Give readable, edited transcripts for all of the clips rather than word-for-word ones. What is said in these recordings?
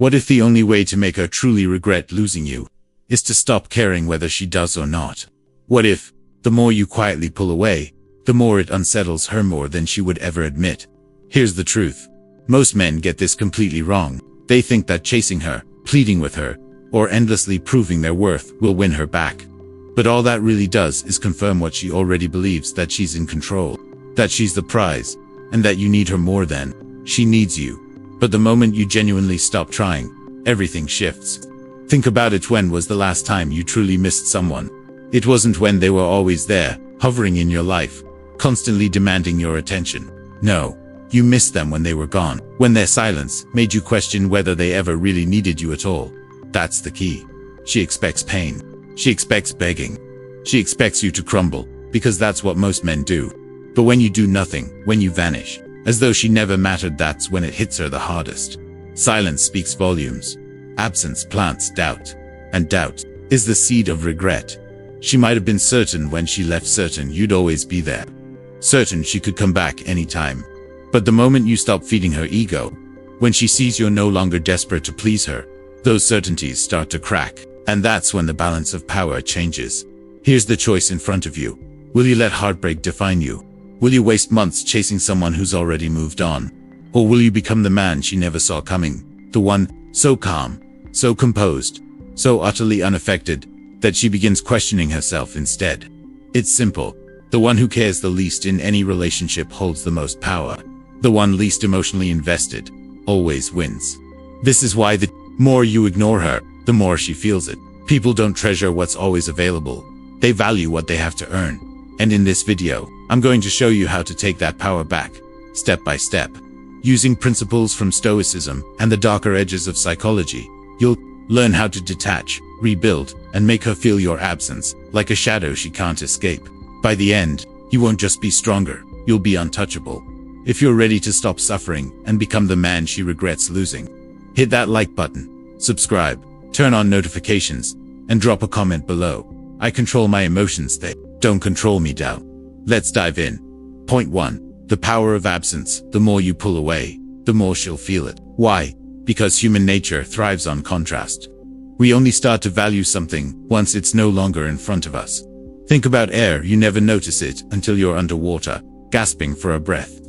What if the only way to make her truly regret losing you is to stop caring whether she does or not? What if, the more you quietly pull away, the more it unsettles her more than she would ever admit? Here's the truth. Most men get this completely wrong. They think that chasing her, pleading with her, or endlessly proving their worth will win her back. But all that really does is confirm what she already believes, that she's in control, that she's the prize, and that you need her more than she needs you. But the moment you genuinely stop trying, everything shifts. Think about it. When was the last time you truly missed someone? It wasn't when they were always there, hovering in your life, constantly demanding your attention. No, you missed them when they were gone, when their silence made you question whether they ever really needed you at all. That's the key. She expects pain. She expects begging. She expects you to crumble, because that's what most men do. But when you do nothing, when you vanish, as though she never mattered, that's when it hits her the hardest. Silence speaks volumes. Absence plants doubt. And doubt is the seed of regret. She might have been certain when she left, certain you'd always be there, certain she could come back anytime. But the moment you stop feeding her ego, when she sees you're no longer desperate to please her, those certainties start to crack. And that's when the balance of power changes. Here's the choice in front of you. Will you let heartbreak define you? Will you waste months chasing someone who's already moved on? Or will you become the man she never saw coming? The one so calm, so composed, so utterly unaffected, that she begins questioning herself instead. It's simple. The one who cares the least in any relationship holds the most power. The one least emotionally invested always wins. This is why the more you ignore her, the more she feels it. People don't treasure what's always available. They value what they have to earn. And in this video, I'm going to show you how to take that power back, step by step. Using principles from Stoicism and the darker edges of psychology, you'll learn how to detach, rebuild, and make her feel your absence like a shadow she can't escape. By the end, you won't just be stronger, you'll be untouchable. If you're ready to stop suffering and become the man she regrets losing, hit that like button, subscribe, turn on notifications, and drop a comment below. I control my emotions, they don't control me. Doubt. Let's dive in. Point 1. The power of absence. The more you pull away, the more she'll feel it. Why? Because human nature thrives on contrast. We only start to value something once it's no longer in front of us. Think about air. You never notice it until you're underwater, gasping for a breath.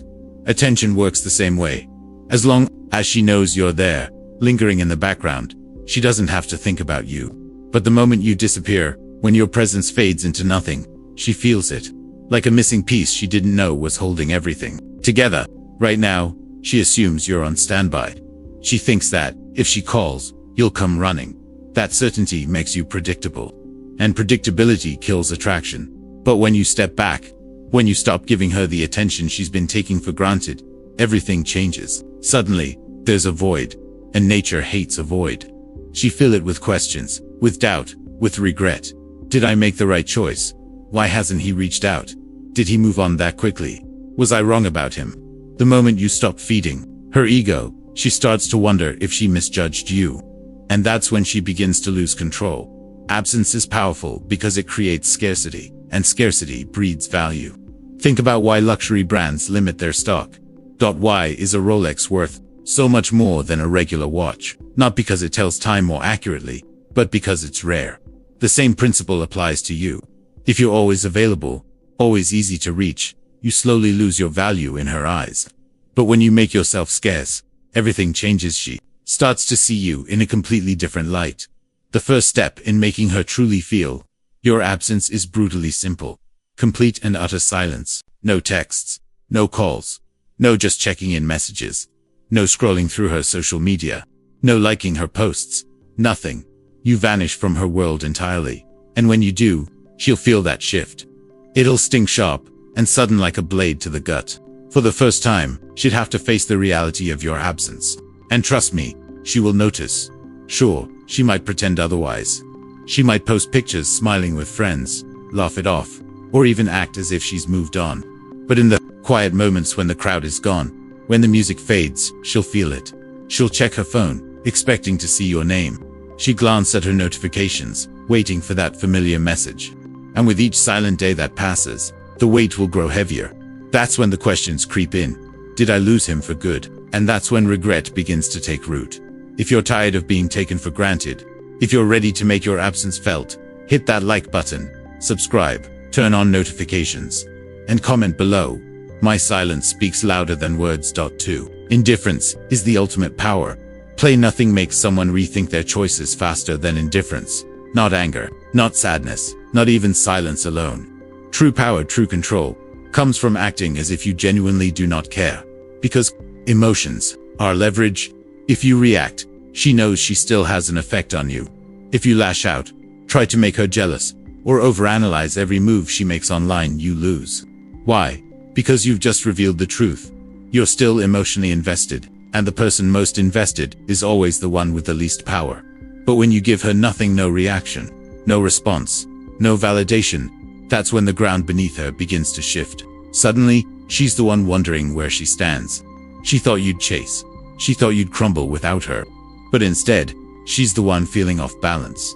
Attention works the same way. As long as she knows you're there, lingering in the background, she doesn't have to think about you. But the moment you disappear, when your presence fades into nothing, she feels it. Like a missing piece she didn't know was holding everything together. Right now, she assumes you're on standby. She thinks that, if she calls, you'll come running. That certainty makes you predictable. And predictability kills attraction. But when you step back, when you stop giving her the attention she's been taking for granted, everything changes. Suddenly, there's a void. And nature hates a void. She fills it with questions, with doubt, with regret. Did I make the right choice? Why hasn't he reached out? Did he move on that quickly? Was I wrong about him? The moment you stop feeding her ego, she starts to wonder if she misjudged you. And that's when she begins to lose control. Absence is powerful because it creates scarcity, and scarcity breeds value. Think about why luxury brands limit their stock. Why is a Rolex worth so much more than a regular watch? Not because it tells time more accurately, but because it's rare. The same principle applies to you. If you're always available, always easy to reach, you slowly lose your value in her eyes. But when you make yourself scarce, everything changes. She starts to see you in a completely different light. The first step in making her truly feel your absence is brutally simple. Complete and utter silence. No texts, no calls, no just checking in messages, no scrolling through her social media, no liking her posts, nothing. You vanish from her world entirely. And when you do, she'll feel that shift. It'll sting sharp and sudden like a blade to the gut. For the first time, she'd have to face the reality of your absence. And trust me, she will notice. Sure, she might pretend otherwise. She might post pictures smiling with friends, laugh it off, or even act as if she's moved on. But in the quiet moments when the crowd is gone, when the music fades, she'll feel it. She'll check her phone, expecting to see your name. She glances at her notifications, waiting for that familiar message. And with each silent day that passes, the weight will grow heavier. That's when the questions creep in. Did I lose him for good? And that's when regret begins to take root. If you're tired of being taken for granted, if you're ready to make your absence felt, hit that like button, subscribe, turn on notifications, and comment below. My silence speaks louder than words. 2. Indifference is the ultimate power. Play nothing makes someone rethink their choices faster than indifference. Not anger, not sadness, not even silence alone. True power, true control, comes from acting as if you genuinely do not care. Because emotions are leverage. If you react, she knows she still has an effect on you. If you lash out, try to make her jealous, or overanalyze every move she makes online, you lose. Why? Because you've just revealed the truth. You're still emotionally invested, and the person most invested is always the one with the least power. But when you give her nothing, no reaction, no response, no validation, that's when the ground beneath her begins to shift. Suddenly, she's the one wondering where she stands. She thought you'd chase. She thought you'd crumble without her. But instead, she's the one feeling off balance.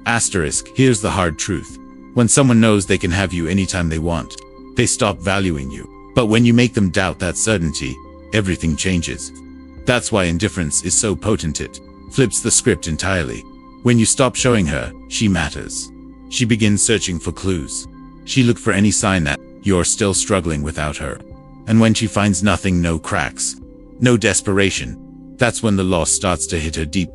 Asterisk, here's the hard truth. When someone knows they can have you anytime they want, they stop valuing you. But when you make them doubt that certainty, everything changes. That's why indifference is so potent. It flips the script entirely. When you stop showing her she matters, she begins searching for clues. She looks for any sign that you're still struggling without her. And when she finds nothing, no cracks, no desperation, that's when the loss starts to hit her deep.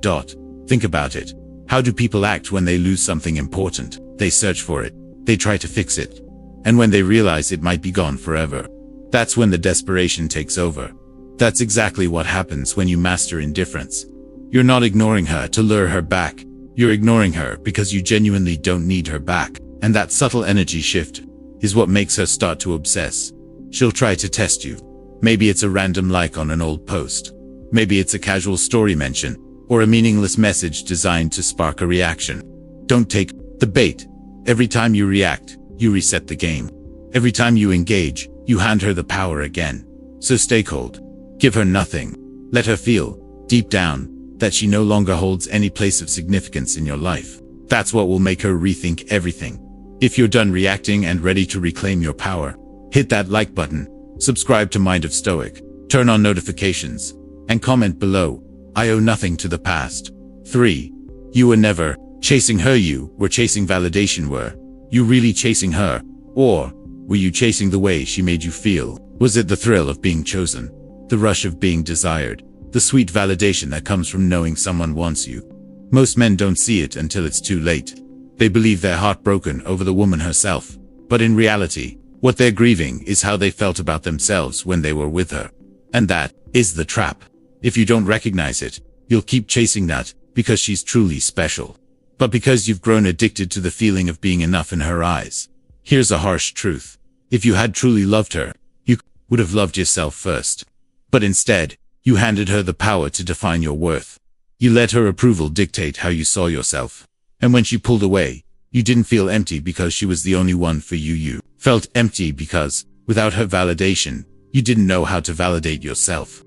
Think about it. How do people act when they lose something important? They search for it. They try to fix it. And when they realize it might be gone forever, that's when the desperation takes over. That's exactly what happens when you master indifference. You're not ignoring her to lure her back. You're ignoring her because you genuinely don't need her back. And that subtle energy shift is what makes her start to obsess. She'll try to test you. Maybe it's a random like on an old post. Maybe it's a casual story mention, or a meaningless message designed to spark a reaction. Don't take the bait. Every time you react, you reset the game. Every time you engage, you hand her the power again. So stay cold. Give her nothing. Let her feel, deep down, that she no longer holds any place of significance in your life. That's what will make her rethink everything. If you're done reacting and ready to reclaim your power, hit that like button, subscribe to Mind of Stoic, turn on notifications, and comment below. I owe nothing to the past. 3. You were never chasing her. You were chasing validation. Were you really chasing her? Or were you chasing the way she made you feel? Was it the thrill of being chosen? The rush of being desired? The sweet validation that comes from knowing someone wants you? Most men don't see it until it's too late. They believe they're heartbroken over the woman herself. But in reality, what they're grieving is how they felt about themselves when they were with her. And that is the trap. If you don't recognize it, you'll keep chasing that because she's truly special. But because you've grown addicted to the feeling of being enough in her eyes. Here's a harsh truth. If you had truly loved her, you would have loved yourself first. But instead, you handed her the power to define your worth. You let her approval dictate how you saw yourself. And when she pulled away, you didn't feel empty because she was the only one for you. You felt empty because, without her validation, you didn't know how to validate yourself.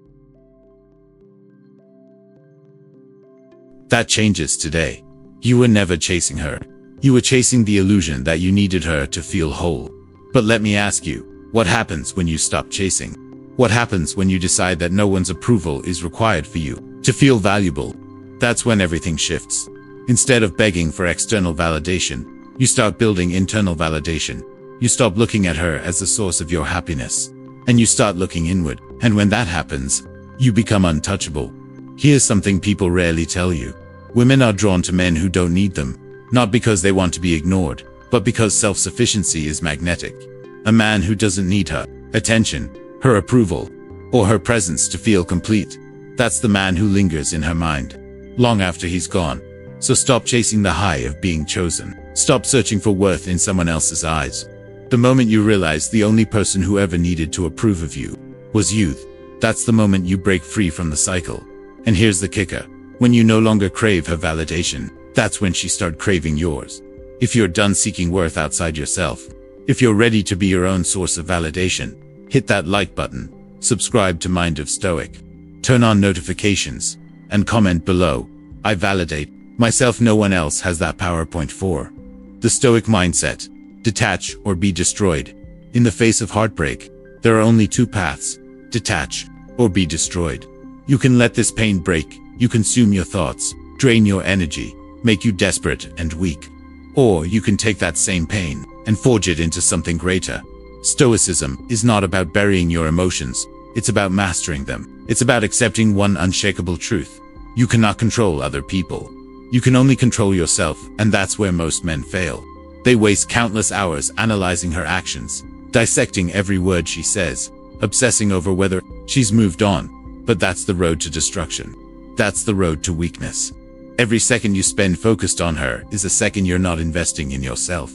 That changes today. You were never chasing her. You were chasing the illusion that you needed her to feel whole. But let me ask you, what happens when you stop chasing? What happens when you decide that no one's approval is required for you to feel valuable? That's when everything shifts. Instead of begging for external validation, you start building internal validation. You stop looking at her as the source of your happiness, and you start looking inward. And when that happens, you become untouchable. Here's something people rarely tell you. Women are drawn to men who don't need them, not because they want to be ignored, but because self-sufficiency is magnetic. A man who doesn't need her attention, her approval, or her presence to feel complete, that's the man who lingers in her mind long after he's gone. So stop chasing the high of being chosen. Stop searching for worth in someone else's eyes. The moment you realize the only person who ever needed to approve of you was youth, that's the moment you break free from the cycle. And here's the kicker. When you no longer crave her validation, that's when she starts craving yours. If you're done seeking worth outside yourself, if you're ready to be your own source of validation, hit that like button, subscribe to Mind of Stoic, turn on notifications, and comment below. I validate myself. No one else has that power. Point 4. The Stoic mindset. Detach or be destroyed. In the face of heartbreak, there are only two paths: detach or be destroyed. You can let this pain break You consume your thoughts, drain your energy, make you desperate and weak. Or you can take that same pain and forge it into something greater. Stoicism is not about burying your emotions, it's about mastering them. It's about accepting one unshakable truth. You cannot control other people. You can only control yourself, and that's where most men fail. They waste countless hours analyzing her actions, dissecting every word she says, obsessing over whether she's moved on. But that's the road to destruction. That's the road to weakness. Every second you spend focused on her is a second you're not investing in yourself.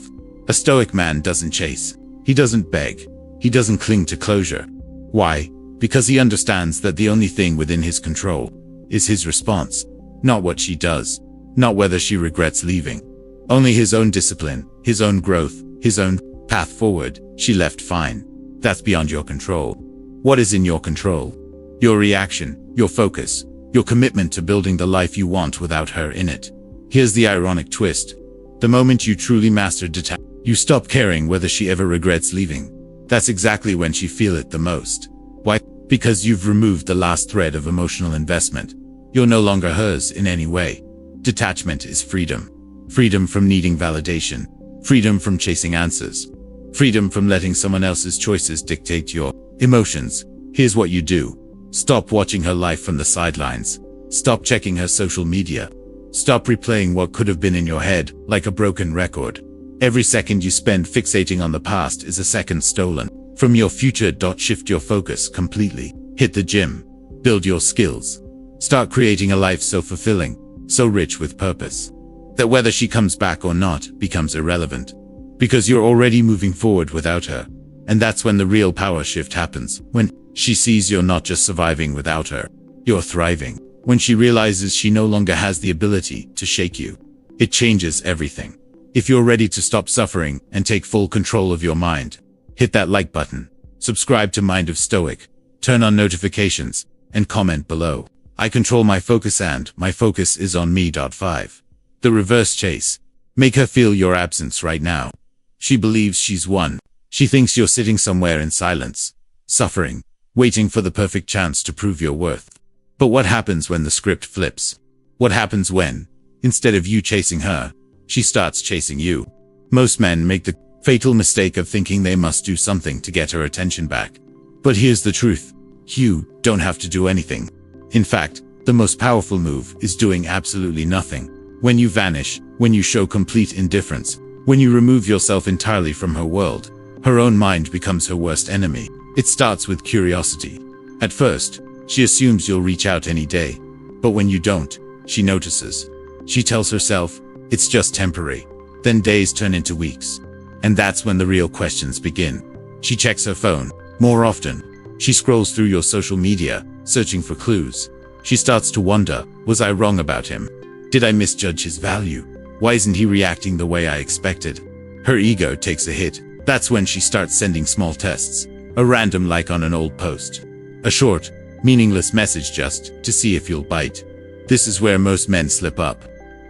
A stoic man doesn't chase. He doesn't beg. He doesn't cling to closure. Why? Because he understands that the only thing within his control is his response. Not what she does. Not whether she regrets leaving. Only his own discipline, his own growth, his own path forward. She left fine. That's beyond your control. What is in your control? Your reaction, your focus, your commitment to building the life you want without her in it. Here's the ironic twist. The moment you truly master detachment, you stop caring whether she ever regrets leaving. That's exactly when she feels it the most. Why? Because you've removed the last thread of emotional investment. You're no longer hers in any way. Detachment is freedom. Freedom from needing validation. Freedom from chasing answers. Freedom from letting someone else's choices dictate your emotions. Here's what you do. Stop watching her life from the sidelines. Stop checking her social media. Stop replaying what could have been in your head, like a broken record. Every second you spend fixating on the past is a second stolen from your future. Shift your focus completely. Hit the gym. Build your skills. Start creating a life so fulfilling, so rich with purpose, that whether she comes back or not becomes irrelevant. Because you're already moving forward without her. And that's when the real power shift happens. When she sees you're not just surviving without her, you're thriving. When she realizes she no longer has the ability to shake you. It changes everything. If you're ready to stop suffering and take full control of your mind, hit that like button, subscribe to Mind of Stoic, turn on notifications, and comment below. I control my focus and my focus is on me. 5. The reverse chase. Make her feel your absence right now. She believes she's won. She thinks you're sitting somewhere in silence, suffering, waiting for the perfect chance to prove your worth. But what happens when the script flips? What happens when, instead of you chasing her, she starts chasing you? Most men make the fatal mistake of thinking they must do something to get her attention back. But here's the truth. You don't have to do anything. In fact, the most powerful move is doing absolutely nothing. When you vanish, when you show complete indifference, when you remove yourself entirely from her world, her own mind becomes her worst enemy. It starts with curiosity. At first, she assumes you'll reach out any day. But when you don't, she notices. She tells herself, it's just temporary. Then days turn into weeks. And that's when the real questions begin. She checks her phone more often. She scrolls through your social media, searching for clues. She starts to wonder, was I wrong about him? Did I misjudge his value? Why isn't he reacting the way I expected? Her ego takes a hit. That's when she starts sending small tests. A random like on an old post. A short, meaningless message just to see if you'll bite. This is where most men slip up.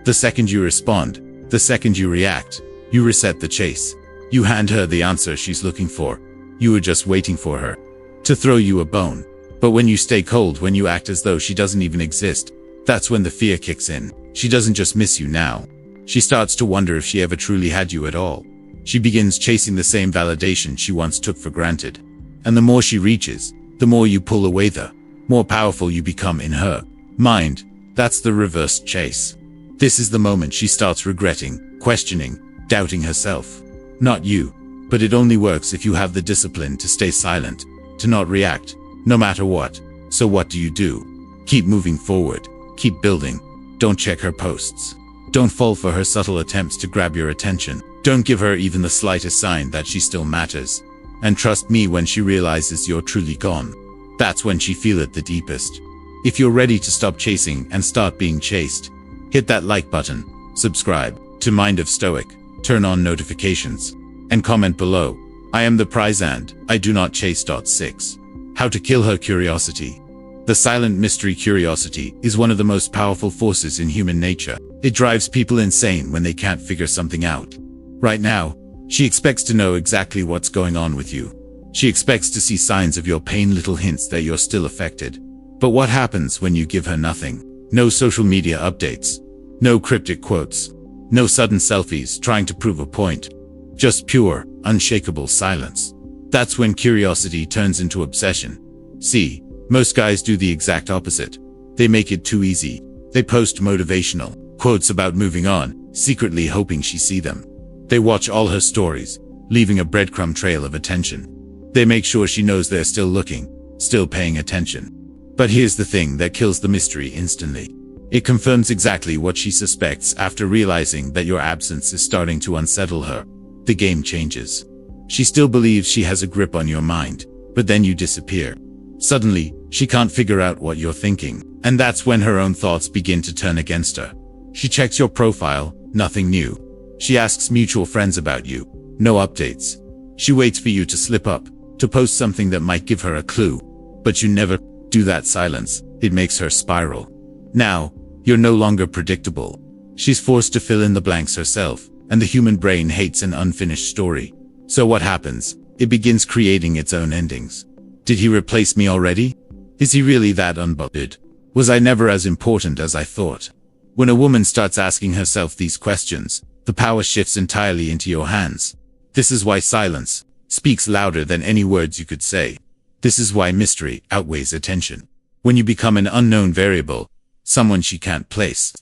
The second you respond, the second you react, you reset the chase. You hand her the answer she's looking for. You were just waiting for her to throw you a bone. But when you stay cold, when you act as though she doesn't even exist, that's when the fear kicks in. She doesn't just miss you now. She starts to wonder if she ever truly had you at all. She begins chasing the same validation she once took for granted. And the more she reaches, the more you pull away, the more powerful you become in her mind. That's the reverse chase. This is the moment she starts regretting, questioning, doubting herself. Not you. But it only works if you have the discipline to stay silent, to not react, no matter what. So what do? Keep moving forward. Keep building. Don't check her posts. Don't fall for her subtle attempts to grab your attention. Don't give her even the slightest sign that she still matters. And trust me, when she realizes you're truly gone, that's when she feels it the deepest. If you're ready to stop chasing and start being chased, hit that like button, subscribe to Mind of Stoic, turn on notifications, and comment below. I am the prize and I do not chase. 6. How to kill her curiosity. The silent mystery. Curiosity is one of the most powerful forces in human nature. It drives people insane when they can't figure something out. Right now, she expects to know exactly what's going on with you. She expects to see signs of your pain, little hints that you're still affected. But what happens when you give her nothing? No social media updates. No cryptic quotes. No sudden selfies trying to prove a point. Just pure, unshakable silence. That's when curiosity turns into obsession. See, most guys do the exact opposite. They make it too easy. They post motivational quotes about moving on, secretly hoping she sees them. They watch all her stories, leaving a breadcrumb trail of attention. They make sure she knows they're still looking, still paying attention. But here's the thing that kills the mystery instantly. It confirms exactly what she suspects after realizing that your absence is starting to unsettle her. The game changes. She still believes she has a grip on your mind, but then you disappear. Suddenly, she can't figure out what you're thinking, and that's when her own thoughts begin to turn against her. She checks your profile, nothing new. She asks mutual friends about you, no updates. She waits for you to slip up, to post something that might give her a clue. But you never do. That silence, it makes her spiral. Now, you're no longer predictable. She's forced to fill in the blanks herself, and the human brain hates an unfinished story. So what happens? It begins creating its own endings. Did he replace me already? Is he really that unbothered? Was I never as important as I thought? When a woman starts asking herself these questions, the power shifts entirely into your hands. This is why silence speaks louder than any words you could say. This is why mystery outweighs attention. When you become an unknown variable, someone she can't place,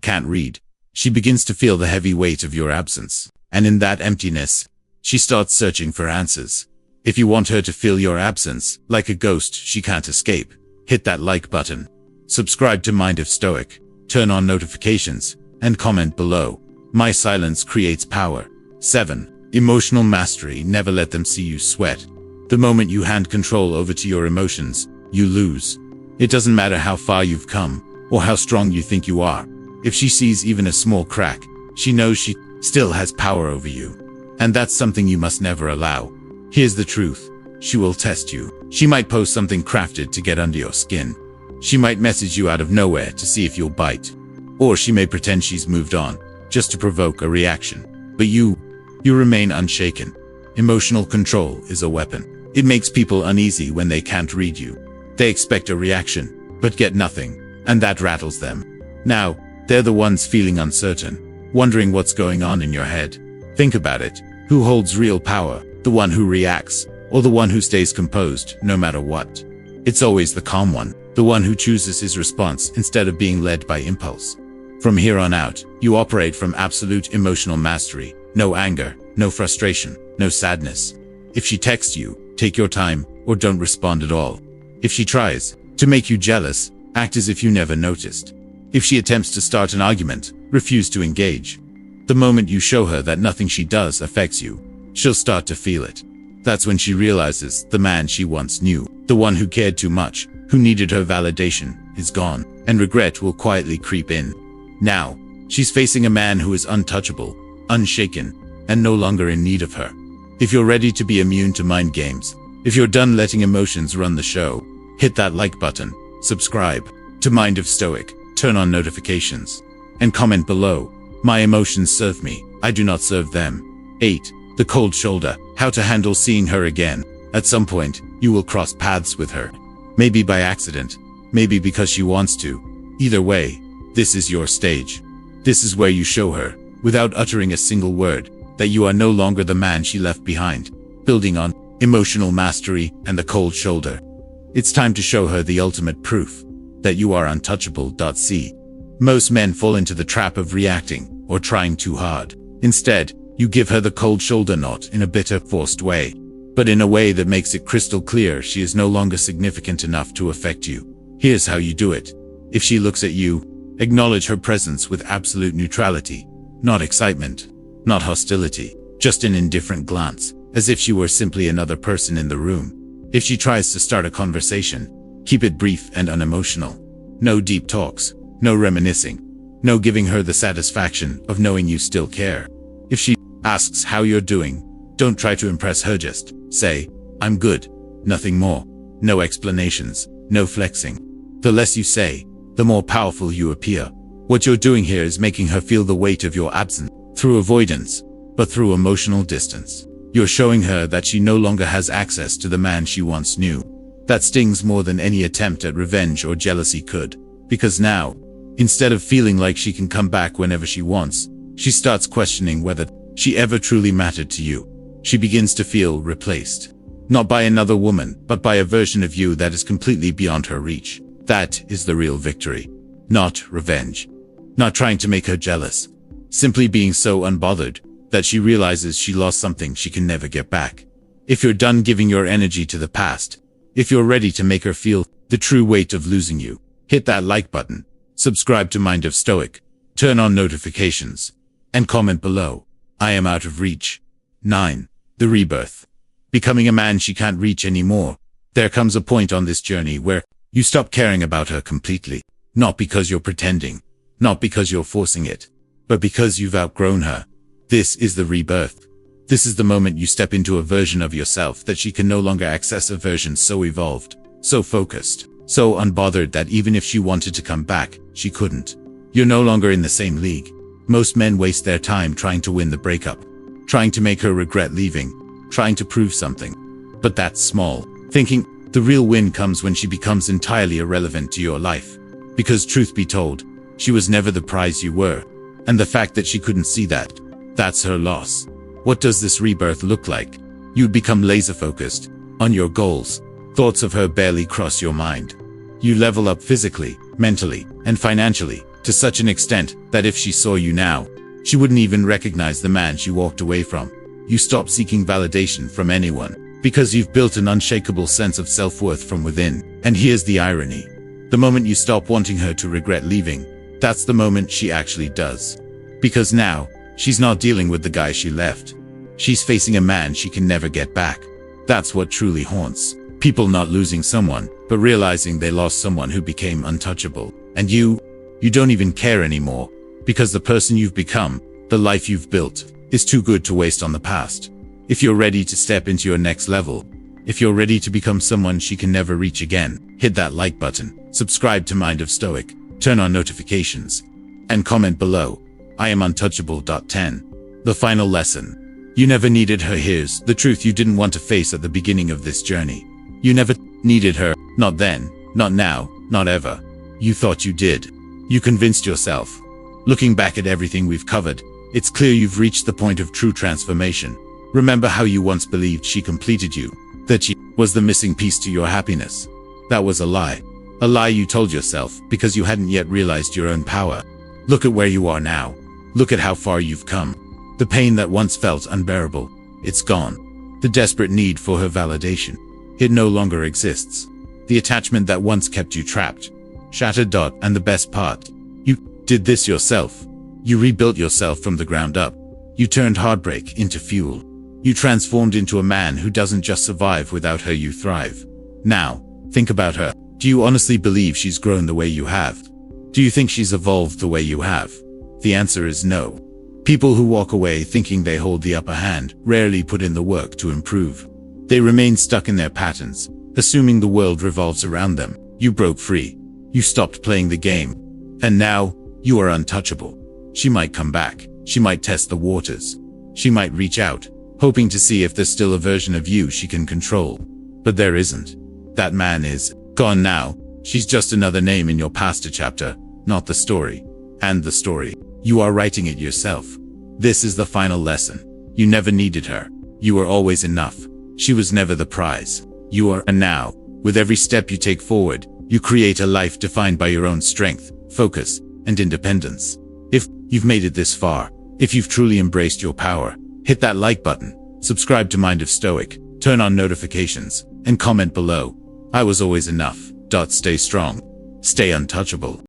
can't read, she begins to feel the heavy weight of your absence. And in that emptiness, she starts searching for answers. If you want her to feel your absence, like a ghost she can't escape, hit that like button. Subscribe to Mind of Stoic, turn on notifications, and comment below. My silence creates power. 7. Emotional mastery. Never let them see you sweat. The moment you hand control over to your emotions, you lose. It doesn't matter how far you've come, or how strong you think you are. If she sees even a small crack, she knows she still has power over you. And that's something you must never allow. Here's the truth. She will test you. She might post something crafted to get under your skin. She might message you out of nowhere to see if you'll bite. Or she may pretend she's moved on, just to provoke a reaction. But you remain unshaken. Emotional control is a weapon. It makes people uneasy when they can't read you. They expect a reaction, but get nothing, and that rattles them. Now, they're the ones feeling uncertain, wondering what's going on in your head. Think about it. Who holds real power? The one who reacts, or the one who stays composed, no matter what? It's always the calm one, the one who chooses his response instead of being led by impulse. From here on out, you operate from absolute emotional mastery. No anger, no frustration, no sadness. If she texts you, take your time, or don't respond at all. If she tries to make you jealous, act as if you never noticed. If she attempts to start an argument, refuse to engage. The moment you show her that nothing she does affects you, she'll start to feel it. That's when she realizes the man she once knew, the one who cared too much, who needed her validation, is gone, and regret will quietly creep in. Now, she's facing a man who is untouchable, unshaken, and no longer in need of her. If you're ready to be immune to mind games, if you're done letting emotions run the show, hit that like button, subscribe to Mind of Stoic, turn on notifications, and comment below. My emotions serve me, I do not serve them. 8. The cold shoulder. How to handle seeing her again. At some point, you will cross paths with her. Maybe by accident, maybe because she wants to. Either way, this is your stage. This is where you show her, without uttering a single word, that you are no longer the man she left behind. Building on emotional mastery and the cold shoulder. It's time to show her the ultimate proof that you are untouchable. See, most men fall into the trap of reacting or trying too hard. Instead, you give her the cold shoulder, not in a bitter, forced way, but in a way that makes it crystal clear she is no longer significant enough to affect you. Here's how you do it. If she looks at you, acknowledge her presence with absolute neutrality. Not excitement, not hostility, just an indifferent glance, as if she were simply another person in the room. If she tries to start a conversation, keep it brief and unemotional. No deep talks, no reminiscing, no giving her the satisfaction of knowing you still care. If she asks how you're doing, don't try to impress her, just say, "I'm good." Nothing more. No explanations, no flexing. The less you say, the more powerful you appear. What you're doing here is making her feel the weight of your absence, through avoidance, but through emotional distance. You're showing her that she no longer has access to the man she once knew. That stings more than any attempt at revenge or jealousy could, because now, Instead of feeling like she can come back whenever she wants, she starts questioning whether she ever truly mattered to you. She begins to feel replaced. Not by another woman, but by a version of you that is completely beyond her reach. That is the real victory. Not revenge. Not trying to make her jealous. Simply being so unbothered that she realizes she lost something she can never get back. If you're done giving your energy to the past, if you're ready to make her feel the true weight of losing you, hit that like button, subscribe to Mind of Stoic, turn on notifications, and comment below. I am out of reach. 9. The rebirth. Becoming a man she can't reach anymore. There comes a point on this journey where you stop caring about her completely. Not because you're pretending, not because you're forcing it, but because you've outgrown her. This is the rebirth. This is the moment you step into a version of yourself that she can no longer access, a version so evolved, so focused, so unbothered that even if she wanted to come back, she couldn't. You're no longer in the same league. Most men waste their time trying to win the breakup, trying to make her regret leaving, trying to prove something. But that's small thinking. The real win comes when she becomes entirely irrelevant to your life. Because truth be told, she was never the prize you were. And the fact that she couldn't see that, that's her loss. What does this rebirth look like? You'd become laser focused on your goals. Thoughts of her barely cross your mind. You level up physically, mentally, and financially to such an extent that if she saw you now, she wouldn't even recognize the man she walked away from. You stop seeking validation from anyone because you've built an unshakable sense of self-worth from within. And here's the irony. The moment you stop wanting her to regret leaving, that's the moment she actually does. Because now, she's not dealing with the guy she left. She's facing a man she can never get back. That's what truly haunts people, not losing someone, but realizing they lost someone who became untouchable. And you don't even care anymore, because the person you've become, the life you've built, is too good to waste on the past. If you're ready to step into your next level, if you're ready to become someone she can never reach again, hit that like button, subscribe to Mind of Stoic, turn on notifications, and comment below. I am untouchable. 10. The final lesson. You never needed her. Here's the truth you didn't want to face at the beginning of this journey. You never needed her. Not then, not now, not ever. You thought you did. You convinced yourself. Looking back at everything we've covered, it's clear you've reached the point of true transformation. Remember how you once believed she completed you, that she was the missing piece to your happiness. That was a lie. A lie you told yourself because you hadn't yet realized your own power. Look at where you are now. Look at how far you've come. The pain that once felt unbearable, it's gone. The desperate need for her validation, it no longer exists. The attachment that once kept you trapped, shattered. And the best part, you did this yourself. You rebuilt yourself from the ground up. You turned heartbreak into fuel. You transformed into a man who doesn't just survive without her, you thrive. Now, think about her. Do you honestly believe she's grown the way you have? Do you think she's evolved the way you have? The answer is no. People who walk away thinking they hold the upper hand rarely put in the work to improve. They remain stuck in their patterns, assuming the world revolves around them. You broke free. You stopped playing the game. And now, you are untouchable. She might come back. She might test the waters. She might reach out, hoping to see if there's still a version of you she can control. But there isn't. That man is gone now. She's just another name in your past chapter, not the story. And the story, you are writing it yourself. This is the final lesson. You never needed her. You were always enough. She was never the prize. You are. And now, with every step you take forward, you create a life defined by your own strength, focus, and independence. If you've made it this far, if you've truly embraced your power, hit that like button, subscribe to Mind of Stoic, turn on notifications, and comment below. I was always enough. Stay strong. Stay untouchable.